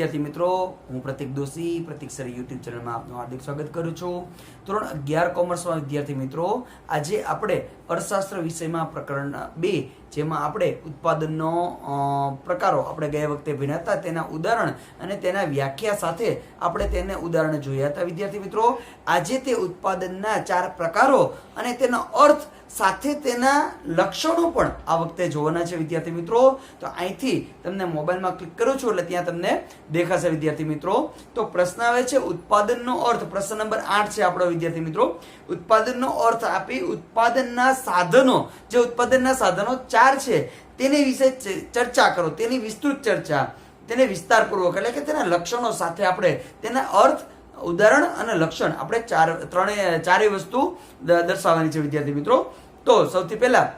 विद्यार्थी मित्रों, हूँ प्रतीक दोषी प्रतीक सर यूट्यूब चैनल में आपનું हार्दिक स्वागत करूँ છું। ધોરણ 11 કોમર્સમાં વિદ્યાર્થી મિત્રો, આજે આપણે અર્થશાસ્ત્ર વિષયમાં પ્રકરણ 2 જેમાં આપણે ઉત્પાદનનો પ્રકારો આપણે ગયા વખતે ભણ્યા હતા તેના ઉદાહરણ અને તેના વ્યાખ્યા સાથે આપણે તેને ઉદાહરણ જોયા હતા। વિદ્યાર્થી મિત્રો, આજે તે ઉત્પાદનના 4 પ્રકારો અને તેનો અર્થ સાથે તેના લક્ષણો પણ આ વખતે જોવાના છે વિદ્યાર્થી મિત્રો। તો અહીંથી તમને મોબાઈલમાં ક્લિક કરું છું એટલે ત્યાં તમને દેખાશે વિદ્યાર્થી મિત્રો। તો પ્રશ્ન આવે છે ઉત્પાદનનો અર્થ। પ્રશ્ન નંબર 8 છે આપણો વિદ્યાર્થી મિત્રો। ઉત્પાદનનો અર્થ આપી ઉત્પાદનના સાધનો, જે ઉત્પાદનના સાધનો 4 છે તેની વિશે ચર્ચા કરો, તેની વિસ્તૃત ચર્ચા, તેને વિસ્તારપૂર્વક એટલે કે તેના લક્ષણો સાથે આપણે તેના અર્થ, ઉદાહરણ અને લક્ષણ આપણે ચારે વસ્તુ દર્શાવવાની છે વિદ્યાર્થી મિત્રો। તો સૌથી પહેલા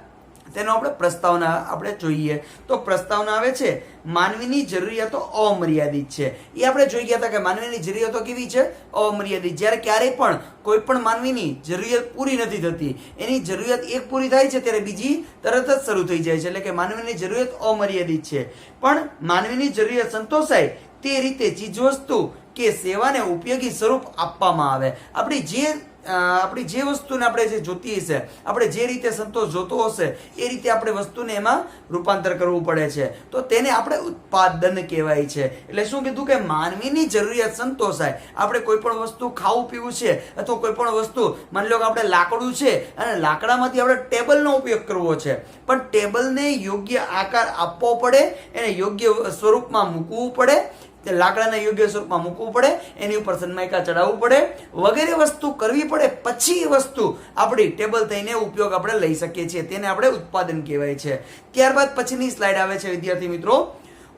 તેનો આપણે પ્રસ્તાવના આપણે જોઈએ। તો પ્રસ્તાવના આવે છે માનવીની જરૂરિયાતો અમર્યાદિત છે। એ આપણે જોઈ ગયા હતા કે માનવીની જરૂરિયાતો કેવી છે? અમર્યાદિત। જ્યારે ક્યારેય પણ કોઈ પણ માનવીની જરૂરિયાત પૂરી નથી થતી, એની જરૂરિયાત એક પૂરી થાય છે ત્યારે બીજી તરત જ શરૂ થઈ જાય છે, એટલે કે માનવીની જરૂરિયાત અમર્યાદિત છે। પણ માનવીની જરૂરિયાત સંતોષાય તે રીતે ચીજવસ્તુ કે સેવાને ઉપયોગી સ્વરૂપ આપવામાં આવે। આપણી જે વસ્તુને આપણે જે જોતી હશે, આપણે જે રીતે સંતોષ જોતો હશે એ રીતે આપણે વસ્તુને એમાં રૂપાંતર કરવું પડે છે, તો તેને આપણે ઉત્પાદન કહેવાય છે। એટલે શું કીધું કે માનવીની જરૂરિયાત સંતોષાય। આપણે કોઈ પણ વસ્તુ ખાવું પીવું છે અથવા કોઈ પણ વસ્તુ, માની લો કે આપણે લાકડું છે અને લાકડામાંથી આપણે ટેબલનો ઉપયોગ કરવો છે, પણ ટેબલને યોગ્ય આકાર આપવો પડે, એને યોગ્ય સ્વરૂપમાં મૂકવું પડે, લાકડાને યોગ્ય સ્વરૂપમાં મૂકવું પડે, એની ઉપર સનમાઇકા ચડાવવું પડે, વગેરે વસ્તુ કરવી પડે, પછી એ વસ્તુ આપણી ટેબલ થઈને ઉપયોગ આપણે લઈ શકીએ છીએ, તેને આપણે ઉત્પાદન કહેવાય છે। ત્યારબાદ પછીની સ્લાઇડ આવે છે વિદ્યાર્થી મિત્રો।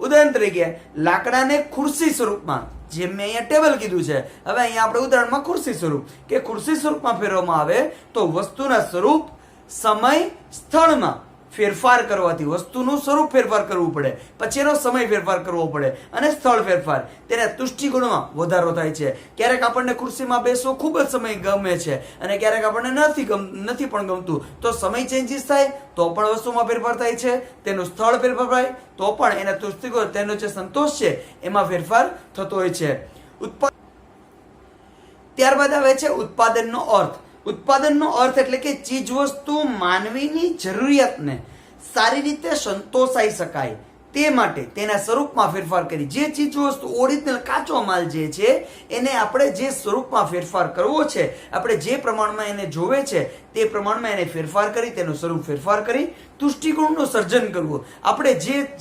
ઉદાહરણ તરીકે લાકડાને ખુરશી સ્વરૂપમાં, જેમ મેં અહીંયા ટેબલ કીધું છે, હવે અહીંયા આપણે ઉદાહરણમાં ખુરશી સ્વરૂપ કે ખુરશી સ્વરૂપમાં ફેરવવામાં આવે તો વસ્તુના સ્વરૂપ, સમય, સ્થળમાં ફેરફાર કરવાથી વસ્તુનું સ્વરૂપ ફેરફાર કરવું પડે, પછી એનો સમય ફેરફાર કરવો પડે અને સ્થળ ફેરફાર, તેના તુષ્ટિગુણમાં વધારો થાય છે। ક્યારેક આપણને ખુરશીમાં બેસવો ખૂબ જ સમય ગમે છે અને ક્યારેક આપણને નથી પણ ગમતું, તો સમય ચેન્જીસ થાય તો પણ વસ્તુમાં ફેરફાર થાય છે, તેનું સ્થળ ફેરફાર થાય તો પણ એના તુષ્ટિગુણ, તેનો જે સંતોષ છે એમાં ફેરફાર થતો હોય છે। ત્યારબાદ આવે છે ઉત્પાદનનો અર્થ। ઉત્પાદનનો અર્થ એટલે કે ચીજ વસ્તુ માનવીની જરૂરિયાતને સારી રીતે સંતોષાઈ શકાય તે માટે તેના સ્વરૂપમાં ફેરફાર કરી, જે ચીજ વસ્તુ ઓરિજિનલ કાચો માલ જે છે એને આપણે જે સ્વરૂપમાં ફેરફાર કરવો છે, આપણે જે પ્રમાણમાં એને જોવે છે તે પ્રમાણમાં એને ફેરફાર કરી, તેનું સ્વરૂપ ફેરફાર કરી તુષ્ટિગુણનું સર્જન કરવું। આપણે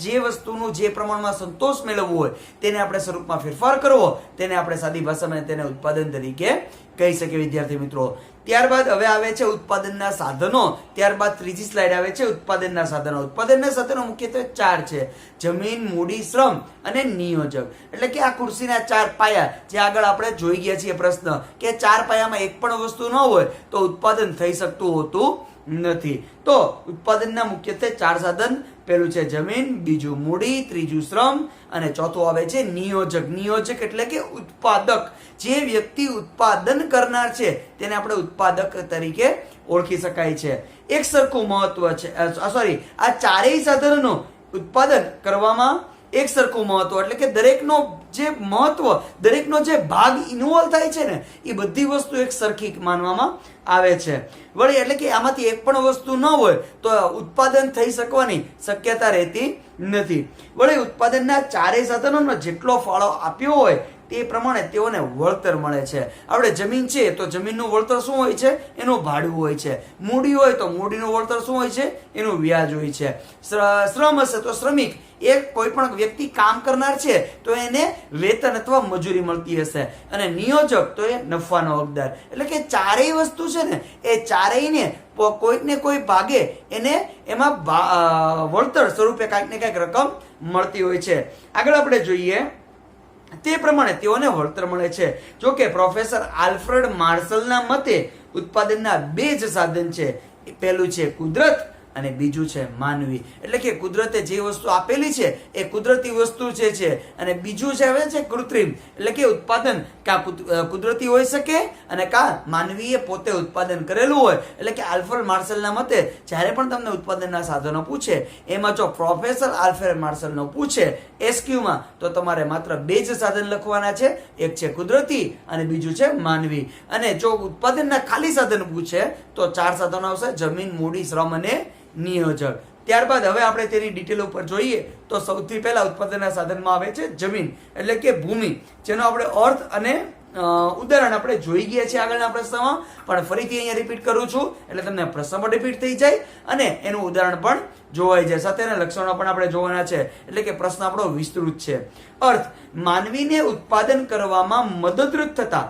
જે વસ્તુનું જે પ્રમાણમાં સંતોષ મેળવવો હોય તેને આપણે સ્વરૂપમાં ફેરફાર કરવો, તેને આપણે સાદી ભાષામાં તેને ઉત્પાદન તરીકે કહી શકીએ વિદ્યાર્થી મિત્રો। ત્યારબાદ હવે આવે છે ઉત્પાદનના સાધનો। ત્યારબાદ ત્રીજી સ્લાઇડ આવે છે ઉત્પાદનના સાધનો। ઉત્પાદનના સાધનો મુખ્યત્વે 4 છે: જમીન, મૂડી, શ્રમ અને નિયોજક। એટલે કે આ ખુરશીના 4 પાયા, જે આગળ આપણે જોઈ ગયા છીએ પ્રશ્ન કે 4 પાયામાં એક પણ વસ્તુ ન હોય તો ઉત્પાદન થઈ શકતું હોતું નથી। તો ઉત્પાદનના મુખ્યત્વે 4 સાધન, પહેલું છે જમીન, બીજું મૂડી, ત્રીજું શ્રમ અને ચોથું આવે છે નિયોજક। નિયોજક એટલે કે ઉત્પાદક, જે વ્યક્તિ ઉત્પાદન કરનાર છે તેને આપણે ઉત્પાદક તરીકે ઓળખી શકાય છે। એક સરખું મહત્વ છે, આ ચારેય સાધનોનું ઉત્પાદન કરવામાં એક સરખું મહત્વ, એટલે કે દરેકનો જે મહત્વ, દરેકનો જે ભાગ ઇન્વોલ્વ થાય છે ને એ બધી વસ્તુ એક સરખી માનવામાં આવે છે। વળી એટલે કે આમાંથી એક પણ વસ્તુ ન હોય તો ઉત્પાદન થઈ શકવાની શક્યતા રહેતી નથી। વળી ઉત્પાદનના ચારેય સાધનોનો જેટલો ફાળો આપ્યો હોય તે પ્રમાણે તેઓને વળતર મળે છે। આપણે જમીન છે તો જમીનનું વળતર શું હોય છે? એનું ભાડું હોય છે। મૂડી હોય તો મૂડીનું વળતર શું હોય છે? એનું વ્યાજ હોય છે। શ્રમ હશે તો શ્રમિક, એક કોઈ પણ વ્યક્તિ કામ કરનાર છે તો એને વેતન અથવા મજૂરી મળતી હશે, અને નિયોજક તો એ નફાનો હકદાર। એટલે કે ચારેય વસ્તુ છે ને એ ચારેયને કોઈક ને કોઈ ભાગે એને એમાં વળતર સ્વરૂપે કાંઈક ને કાંઈક રકમ મળતી હોય છે। આગળ આપણે જોઈએ તે પ્રમાણે તેઓને વળતર મળે છે। જો કે પ્રોફેસર આલ્ફ્રેડ માર્શલના મતે ઉત્પાદનના 2 જ સાધન છે, પહેલું છે કુદરત અને બીજું છે માનવી. એટલે કે કુદરતે જે વસ્તુ આપેલી છે એ કુદરતી વસ્તુ છે અને બીજું છે હવે છે કૃત્રિમ, એટલે કે ઉત્પાદન કા કુદરતી હોઈ શકે અને કા માનવીએ પોતે ઉત્પાદન કરેલું હોય. એટલે કે આલ્ફ્રેડ માર્શલના મતે જ્યારે પણ તમને ઉત્પાદનના સાધનો પૂછે એમાં જો પ્રોફેસર આલ્ફ્રેડ માર્શલનો પૂછે એસક્યુમાં તો તમારે માત્ર 2 જ સાધન લખવાના છે, એક છે કુદરતી અને બીજું છે માનવી. અને જો ઉત્પાદનના ખાલી સાધન પૂછે તો 4 સાધનો આવશે: જમીન, મૂડી, શ્રમ અને નિયોજન. ત્યારબાદ હવે આપણે તેની ડિટેલ ઉપર જોઈએ તો સૌથી પહેલા ઉત્પાદનના સાધનમાં આવે છે જમીન, એટલે કે ભૂમિ, જેનો આપણે અર્થ અને ઉદાહરણ આપણે જોઈ ગયા છે આગળના પ્રશ્નમાં, પણ ફરીથી અહીંયા રિપીટ કરું છું એટલે તમને પ્રશ્ન પણ રિપીટ થઈ જાય અને એનું ઉદાહરણ પણ જોવાઈ જાય, સાથે એના લક્ષણો પણ આપણે જોવાના છે. એટલે કે પ્રશ્ન આપણો વિસ્તૃત છે. અર્થ: માનવીને ઉત્પાદન કરવામાં મદદરૂપ થતા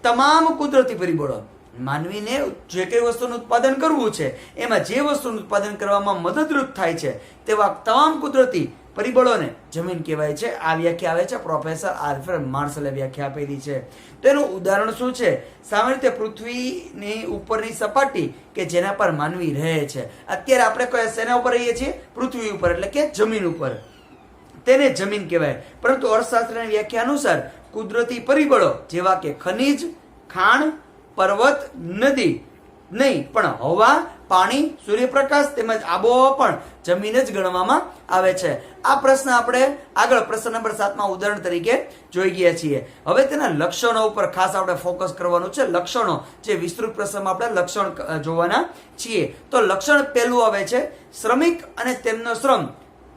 તમામ કુદરતી પરિબળો. માનવીને જે કઈ વસ્તુનું ઉત્પાદન કરવું છે એમાં જે વસ્તુનું ઉત્પાદન કરવામાં મદદરૂપ થાય છે તેવા તમામ કુદરતી પરિબળોને જમીન કહેવાય છે. આ વ્યાખ્યા આવે છે પ્રોફેસર આલ્ફ્રેડ માર્શલે વ્યાખ્યા આપેલી છે. તેનું ઉદાહરણ શું છે? સામાન્ય રીતે પૃથ્વીની ઉપરની સપાટી કે જેના પર માનવી રહે છે. અત્યારે આપણે કયા શેના ઉપર રહીએ છીએ? પૃથ્વી ઉપર, એટલે કે જમીન ઉપર, તેને જમીન કહેવાય. પરંતુ અર્થશાસ્ત્રની વ્યાખ્યા અનુસાર કુદરતી પરિબળો જેવા કે ખનિજ, ખાણ, પર્વત, નદી નહીં પણ હવા, પાણી, સૂર્યપ્રકાશ તેમજ આબોહવા પણ જમીન જ ગણવામાં આવે છે. આ પ્રશ્ન આપણે આગળ પ્રશ્ન નંબર 7માં ઉદાહરણ તરીકે જોઈ ગયા છીએ. હવે તેના લક્ષણો ઉપર ખાસ આપણે ફોકસ કરવાનું છે. લક્ષણો જે વિસ્તૃત પ્રશ્નમાં આપણે લક્ષણ જોવાના છીએ. તો લક્ષણ પહેલું આવે છે શ્રમિક અને તેમનો શ્રમ.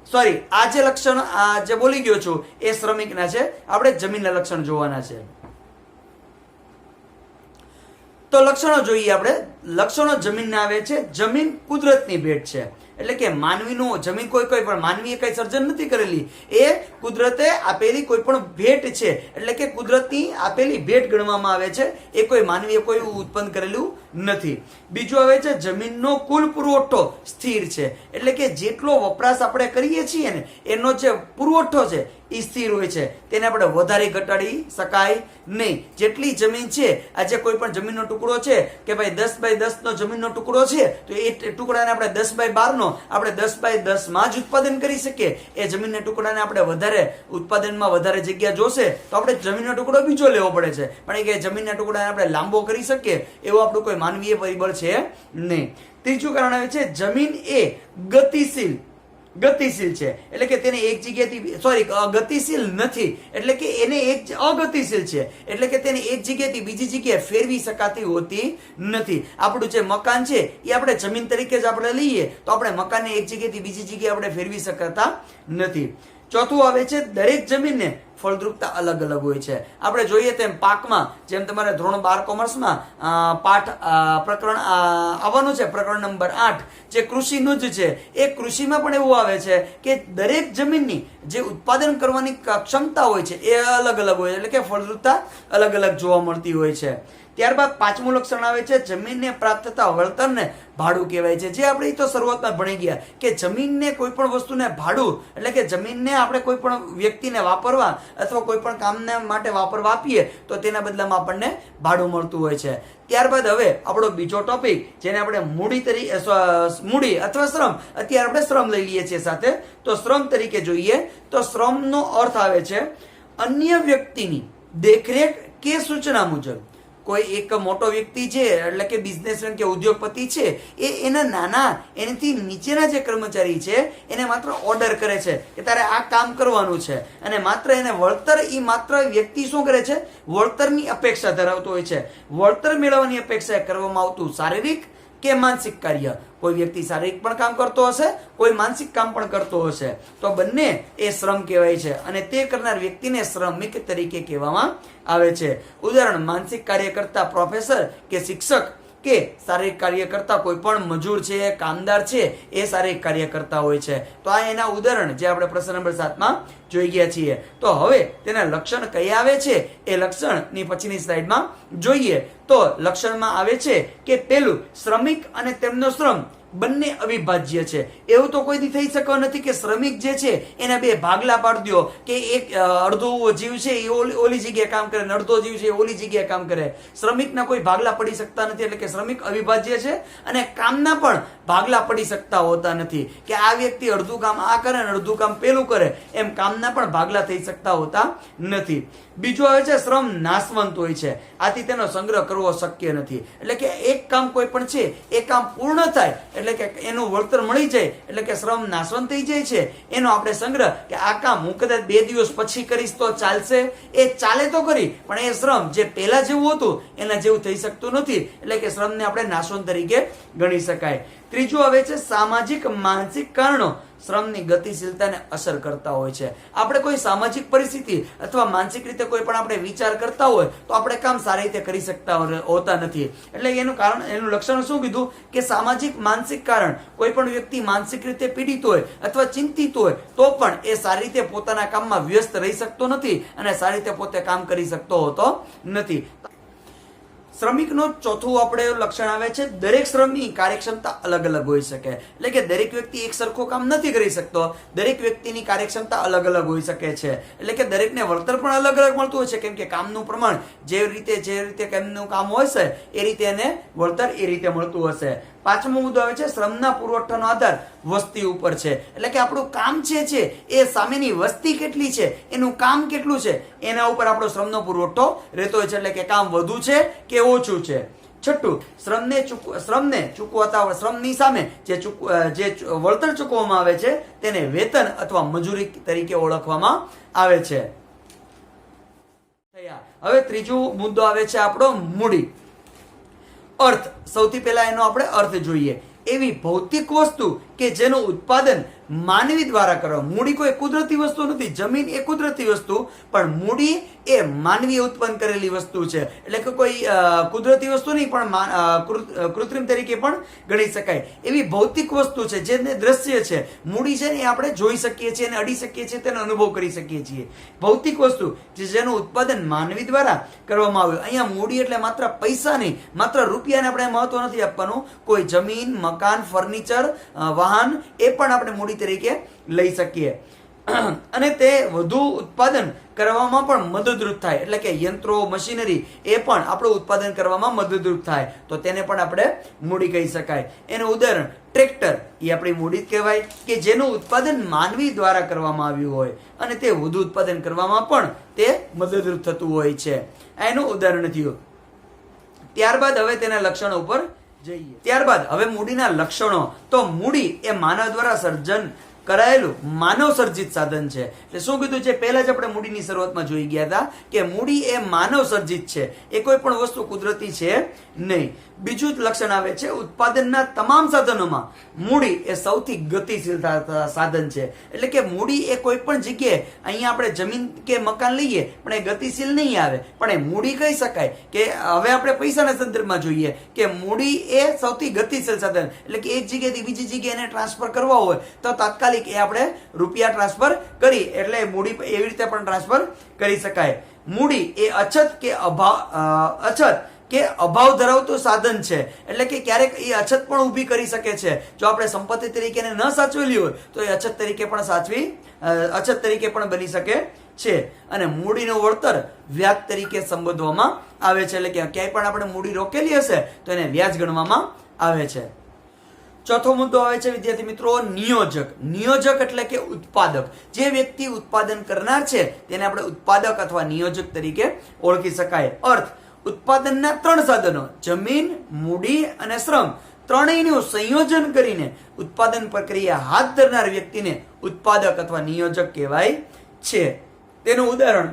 સોરી, આ જે લક્ષણ જે બોલી ગયો છું એ શ્રમિકના છે. આપણે જમીનના લક્ષણ જોવાના છે. તો લક્ષણો જોઈએ આપણે. લક્ષણો જમીનના આવે છે. જમીન કુદરતની ભેટ છે, એટલે કે માનવીનું જમીન કોઈ પણ માનવીએ કઈ સર્જન નથી કરેલી, એ કુદરતે આપેલી કોઈ પણ ભેટ છે, એટલે કે કુદરતની આપેલી ભેટ ગણવામાં આવે છે. એ કોઈ માનવીએ કોઈ ઉત્પન્ન કરેલું નથી. બીજું આવે છે જમીનનો કુલ પુરવઠો સ્થિર છે, એટલે કે જેટલો વપરાશ આપણે કરીએ છીએ ને એનો જે પુરવઠો છે એ સ્થિર હોય છે, તેને આપણે વધારે ઘટાડી શકાય નહીં. જેટલી જમીન છે, આજે કોઈ પણ જમીનનો ટુકડો છે કે ભાઈ 10x10 નો જમીનનો ટુકડો છે તો એ ટુકડાને આપણે 10x12 નો આપણે 10x10 માં જ ઉત્પાદન કરી શકીએ. એ જમીનના ટુકડાને આપણે વધારે ઉત્પાદનમાં વધારે જગ્યા જોશે તો આપણે જમીનનો ટુકડો બીજો લેવો પડે છે, પણ એ કે જમીનના ટુકડાને આપણે લાંબો કરી શકીએ એવું આપણું કોઈ માનવીય પરિબળ છે નહીં. ત્રીજું કારણ આવે છે જમીન એ ગતિશીલ છે, એટલે કે તેને એક જગ્યાથી ગતિશીલ નથી, એટલે કે એને એક અગતિશીલ છે, એટલે કે તેને એક જગ્યાથી બીજી જગ્યાએ ફેરવી શકાતી હોતી નથી. આપણું જે મકાન છે એ આપણે જમીન તરીકે જ આપણે લઈએ તો આપણે મકાનને એક જગ્યાથી બીજી જગ્યાએ આપણે ફેરવી શકતા નથી. ચોથું આવે છે દરેક જમીનને ફળદ્રુપતા અલગ અલગ હોય છે. આપણે જોઈએ તેમ પાકમાં, જેમ તમારે ધોરણ 12 કોમર્સમાં પાઠ પ્રકરણ આવવાનું છે, પ્રકરણ નંબર 8 જે કૃષિનું જ છે, એ કૃષિમાં પણ એવું આવે છે કે દરેક જમીનની જે ઉત્પાદન કરવાની ક્ષમતા હોય છે એ અલગ અલગ હોય, એટલે કે ફળદ્રુપતા અલગ અલગ જોવા મળતી હોય છે. ત્યારબાદ પાંચમું લક્ષણ આવે છે જમીનને પ્રાપ્ત થતા વળતરને ભાડું કહેવાય છે. જે આપણે તો શરૂઆતમાં ભણી ગયા કે જમીનને કોઈ પણ વસ્તુને ભાડું, એટલે કે જમીનને આપણે કોઈ પણ વ્યક્તિને વાપરવા અથવા કોઈ પણ કામને માટે વાપરવા આપીએ તો તેના બદલામાં આપણને ભાડું મળતું હોય છે. ત્યારબાદ હવે આપણો બીજો ટોપિક જેને આપણે મૂડી અથવા શ્રમ, અત્યારે આપણે શ્રમ લઈ લઈએ છીએ સાથે, તો શ્રમ તરીકે જોઈએ તો શ્રમનો અર્થ આવે છે અન્ય વ્યક્તિની દેખરેખ કે સૂચના મુજબ. કોઈ એક મોટો વ્યક્તિ છે, એટલે કે બિઝનેસમેન કે ઉદ્યોગપતિ છે, એ એના નાના એનાથી નીચેના જે કર્મચારી છે એને માત્ર ઓર્ડર કરે છે કે તારે આ કામ કરવાનું છે, અને માત્ર એને વળતર, એ માત્ર વ્યક્તિ શું કરે છે? વળતરની અપેક્ષા ધરાવતો હોય છે. વળતર મેળવવાની અપેક્ષા કરવામાં આવતું શારીરિક કે માનસિક કાર્ય. કોઈ વ્યક્તિ શારીરિક પણ કામ કરતો હશે, કોઈ માનસિક કામ પણ કરતો હશે, તો બંને એ શ્રમ કહેવાય છે અને તે કરનાર વ્યક્તિને શ્રમિક તરીકે કહેવામાં આવે છે. ઉદાહરણ માનસિક કાર્ય કરતા પ્રોફેસર કે શિક્ષક કે શારીરિક કાર્ય કરતા કોઈ પણ મજૂર છે, કામદાર છે, એ શારીરિક કાર્ય કરતા હોય છે. તો આ એના ઉદાહરણ જે આપણે પ્રશ્ન નંબર 7માં જોઈ ગયા છીએ. તો હવે તેના લક્ષણ કયા આવે છે એ લક્ષણની પછીની સ્લાઇડમાં જોઈએ. તો લક્ષણમાં આવે છે કે પેલું શ્રમિક અને તેમનો શ્રમ બંને અવિભાજ્ય છે. એવું તો કોઈથી થઈ શકતો નથી કે શ્રમિક જે છે એને બે ભાગલા પાડી દો કે એક અડધો જીવ છે એ ઓલી જગ્યાએ કામ કરે ને અડધો જીવ છે એ ઓલી જગ્યાએ કામ કરે. શ્રમિકના કોઈ ભાગલા પડી શકતા નથી. એટલે કે શ્રમિક અવિભાજ્ય છે અને કામના પણ ભાગલા પડી શકતા હોતા નથી કે આ વ્યક્તિ અડધું કામ આ કરે ને અડધું કામ પેલું કરે, એમ કામના પણ ભાગલા થઈ શકતા હોતા નથી. બીજું આવે છે શ્રમ નાશવંત હોય છે, આથી તેનો સંગ્રહ કરવો શક્ય નથી. એટલે કે એક કામ કોઈ પણ છે એ કામ પૂર્ણ થાય એટલે કે એનું વળતર મળી જાય એટલે કે શ્રમ નાશવંત થઈ જાય છે. એનો આપણે સંગ્રહ કે આ કામ હું કદાચ 2 દિવસ પછી કરીશ તો ચાલશે, એ ચાલે તો કરી પણ એ શ્રમ જે પહેલા જેવું હતું એના જેવું થઈ શકતું નથી. એટલે કે શ્રમને આપણે નાશવંત તરીકે ગણી શકાય. ત્રીજું આવે છે સામાજિક માનસિક કારણો શ્રમની ગતિશીલતાને અસર કરતા હોય છે. આપણે કોઈ સામાજિક પરિસ્થિતિ અથવા માનસિક રીતે કોઈ પણ આપણે વિચાર કરતા હોય તો આપણે કામ સારી રીતે કરી શકતા હોતા નથી. એટલે એનું કારણ, એનું લક્ષણ શું કીધું કે સામાજિક માનસિક કારણ. કોઈ પણ વ્યક્તિ માનસિક રીતે પીડિત હોય અથવા ચિંતિત હોય તો પણ એ સારી રીતે પોતાના કામમાં વ્યસ્ત રહી શકતો નથી અને સારી રીતે પોતે કામ કરી શકતો હોતો નથી. શ્રમિકનો ચોથું આપણે લક્ષણ આવે છે દરેક શ્રમની કાર્યક્ષમતા અલગ અલગ હોઈ શકે. એટલે કે દરેક વ્યક્તિ એક સરખું કામ નથી કરી શકતો, દરેક વ્યક્તિની કાર્યક્ષમતા અલગ અલગ હોઈ શકે છે. એટલે કે દરેકને વળતર પણ અલગ અલગ મળતું હોય છે, કેમ કે કામનું પ્રમાણ જે રીતે કેમનું કામ હોય છે એ રીતે એને વળતર એ રીતે મળતું હશે. પાંચમો મુદ્દો આવે છે શ્રમના પુરવઠાનો આધાર વસ્તી ઉપર છે. એટલે કે આપણું કામ છે એ સામેની વસ્તી કેટલી છે, એનું કામ કેટલું છે એના ઉપર આપણો શ્રમનો પુરવઠો રહેતો હોય છે. એટલે કે કામ વધુ છે કે ઓછું છે. છઠ્ઠું, શ્રમની સામે જે વળતર ચૂકવવામાં આવે છે તેને વેતન અથવા મજૂરી તરીકે ઓળખવામાં આવે છે. હવે ત્રીજો મુદ્દો આવે છે આપણો મૂડી. અર્થ. સૌથી પહેલા એનો આપણે અર્થ જોઈએ. એવી ભૌતિક વસ્તુ કે જેનું ઉત્પાદન માનવી દ્વારા કરવા. મૂડી કોઈ કુદરતી વસ્તુ નથી, જમીન એ કુદરતી વસ્તુ, પણ મૂડી એ માનવી ઉત્પન્ન કરેલી વસ્તુ છે. એટલે કે કોઈ કુદરતી વસ્તુ નહીં પણ કૃત્રિમ તરીકે પણ ગણી શકાય. એવી ભૌતિક વસ્તુ છે જેને દ્રશ્ય છે. મૂડી છે ને એ આપણે જોઈ શકીએ છીએ અને અડી શકીએ છીએ, તેનો અનુભવ કરી શકીએ છીએ. ભૌતિક વસ્તુ જેનું ઉત્પાદન માનવી દ્વારા કરવામાં આવ્યું. અહીંયા મૂડી એટલે માત્ર પૈસા નહીં, માત્ર રૂપિયાને આપણે મહત્વ નથી આપવાનું. કોઈ જમીન, મકાન, ફર્નિચર, વાહન એ પણ આપણે મૂડી તરીકે લઈ શકીએ. અને તે વધુ ઉત્પાદન કરવામાં પણ મદદરૂપ થાય. એટલે કે યંત્રો, મશીનરી એ પણ આપણું ઉત્પાદન કરવામાં મદદરૂપ થાય તો તેને પણ આપણે મૂડી કહી શકાય. એનું ઉદાહરણ ટ્રેક્ટર એ આપણી મૂડી જ કહેવાય કે જેનું ઉત્પાદન માનવી દ્વારા કરવામાં આવ્યું હોય અને તે વધુ ઉત્પાદન કરવામાં પણ તે મદદરૂપ થતું હોય છે. એનું ઉદાહરણ થયું. ત્યારબાદ હવે તેના લક્ષણો ઉપર જઈએ. ત્યારબાદ હવે મૂડીના લક્ષણો. તો મૂડી એ માનવ દ્વારા સર્જન કરાયેલું માનવ સર્જિત સાધન છે. એટલે શું કીધું છે પહેલા જ આપણે મૂડીની શરૂઆતમાં જોઈ ગયા હતા કે મૂડી એ માનવ સર્જિત છે, એ કોઈ પણ વસ્તુ કુદરતી છે નહીં. બીજું જ લક્ષણ આવે છે ઉત્પાદનના તમામ સાધનોમાં મૂડી એ સૌથી ગતિશીલ સાધન છે. એટલે કે મૂડી એ કોઈ પણ જગ્યાએ, અહીંયા આપણે જમીન કે મકાન લઈએ પણ એ ગતિશીલ નહીં આવે, પણ એ મૂડી કહી શકાય. કે હવે આપણે પૈસાના સંદર્ભમાં જોઈએ કે મૂડી એ સૌથી ગતિશીલ સાધન. એટલે કે એક જગ્યાએથી બીજી જગ્યાએ એને ટ્રાન્સફર કરવા હોય તો તાત્કાલિક એ આપણે રૂપિયા ટ્રાન્સફર કરી એટલે મૂડી એવી રીતે પણ ટ્રાન્સફર કરી શકાય. મૂડી એ અછત કે અભાવ ધરાવતું સાધન છે. એટલે કે ક્યારેક એ અછત પણ ઊભી કરી શકે છે. જો આપણે સંપત્તિ તરીકે ન સાચવેલી હોય તો એ અછત તરીકે પણ બની શકે છે. અને મૂડીનું વળતર વ્યાજ તરીકે સંબોધવામાં આવે છે. એટલે કે ક્યાંય પણ આપણે મૂડી રોકેલી હશે તો એને વ્યાજ ગણવામાં આવે છે. ચોથો મુદ્દો આવે છે વિદ્યાર્થી મિત્રો નિયોજક. નિયોજક એટલે કે ઉત્પાદક. જે વ્યક્તિ ઉત્પાદન કરનાર છે તેને આપણે ઉત્પાદક અથવા નિયોજક તરીકે ઓળખી શકાય. અર્થ. ઉત્પાદનના 3 સાધનો જમીન, મૂડી અને શ્રમ ત્રણેયનું સંયોજન કરીને ઉત્પાદન પ્રક્રિયા હાથ ધરનાર વ્યક્તિને ઉત્પાદક અથવા નિયોજક કહેવાય છે. તેનું ઉદાહરણ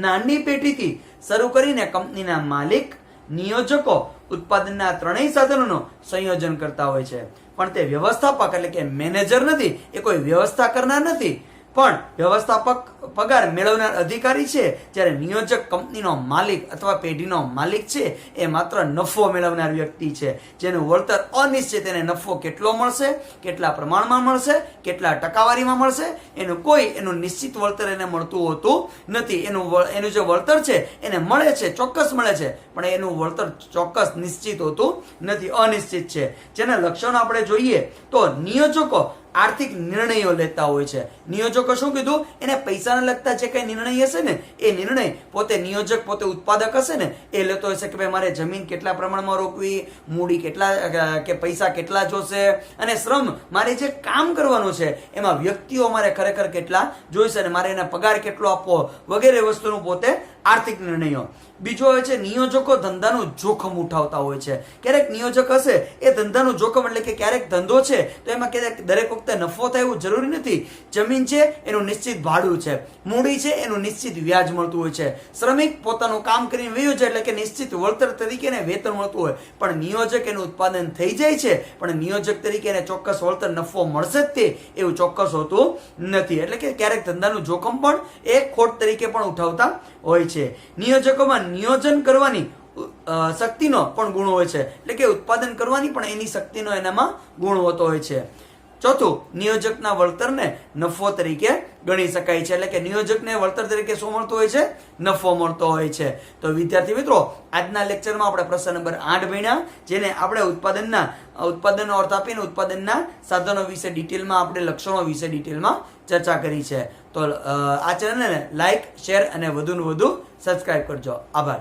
નાની પેઢીથી શરૂ કરીને કંપનીના માલિક, નિયોજકો ઉત્પાદનના 3 સાધનોનું સંયોજન કરતા હોય છે. પણ તે વ્યવસ્થાપક એટલે કે મેનેજર નથી, એ કોઈ વ્યવસ્થા કરનાર નથી, પણ વ્યવસ્થાપક પગાર મેળવનાર અધિકારી છે, જ્યારે નિયોજક કંપનીનો માલિક અથવા પેઢીનો માલિક છે એ માત્ર નફો મેળવનાર વ્યક્તિ છે, જેનું વળતર અનિશ્ચિત. એને નફો કેટલો મળશે, કેટલા પ્રમાણમાં મળશે, કેટલા ટકાવારીમાં મળશે, એનું નિશ્ચિત વળતર એને મળતું હોતું નથી. એનું જે વળતર છે એને મળે છે, ચોક્કસ મળે છે, પણ એનું વળતર ચોક્કસ નિશ્ચિત હોતું નથી, અનિશ્ચિત છે. જેના લક્ષણો આપણે જોઈએ તો નિયોજકો આર્થિક નિર્ણયો લેતા હોય છે. નિયોજકો શું કીધું, એને પૈસાને લગતા જે કઈ નિર્ણય હશે ને એ નિર્ણય નિયોજક પોતે ઉત્પાદક હશે ને એ લેતો હશે કે ભાઈ મારે જમીન કેટલા પ્રમાણમાં રોકવી, મૂડી કેટલા કે પૈસા કેટલા જોશે, અને શ્રમ મારે જે કામ કરવાનું છે એમાં વ્યક્તિઓ મારે ખરેખર કેટલા જોઈશે અને મારે એને પગાર કેટલો આપવો વગેરે વસ્તુનું પોતે આર્થિક નિર્ણયો. બીજો હોય છે નિયોજકો ધંધાનું જોખમ ઉઠાવતા હોય છે. ક્યારેક નિયોજક હશે એ ધંધાનું જોખમ એટલે કે ક્યારેક ધંધો છે તો એમાં ક્યારેક દરેક વખતે નફો થાય એવું જરૂરી નથી. જમીન છે એનું નિશ્ચિત ભાડું છે, મૂડી છે એનું નિશ્ચિત વ્યાજ મળતું હોય છે, શ્રમિક પોતાનું કામ કરીને વયો જાય એટલે કે નિશ્ચિત વળતર તરીકે એને વેતન મળતું હોય, પણ નિયોજક એનું ઉત્પાદન થઈ જાય છે પણ નિયોજક તરીકે એને ચોક્કસ વળતર નફો મળશે જ તે એવું ચોક્કસ હોતું નથી. એટલે કે ક્યારેક ધંધાનું જોખમ પણ એ ખોટ તરીકે પણ ઉઠાવતા હોય છે. નિયોજકોમાં નિયોજન કરવાની શક્તિનો પણ ગુણ હોય છે, એટલે કે ઉત્પાદન કરવાની પણ એની શક્તિનો એનામાં ગુણ હોતો હોય છે. ચોથું, નિયોજકના વળતરને નફો તરીકે ગણી શકાય છે, એટલે કે નિયોજકને વળતર તરીકે શું મળતું હોય છે, નફો મળતો હોય છે. તો વિદ્યાર્થી મિત્રો, આજના લેક્ચરમાં આપણે પ્રશ્ન નંબર 8 ભણ્યા, જેને આપણે ઉત્પાદનનો અર્થ આપીને ઉત્પાદનના સાધનો વિશે ડિટેલમાં, આપણે લક્ષણો વિશે ડિટેલમાં ચર્ચા કરી છે. તો આ ચેનલને લાઈક, શેર અને વધુને વધુ સબસ્ક્રાઇબ કરજો. આભાર.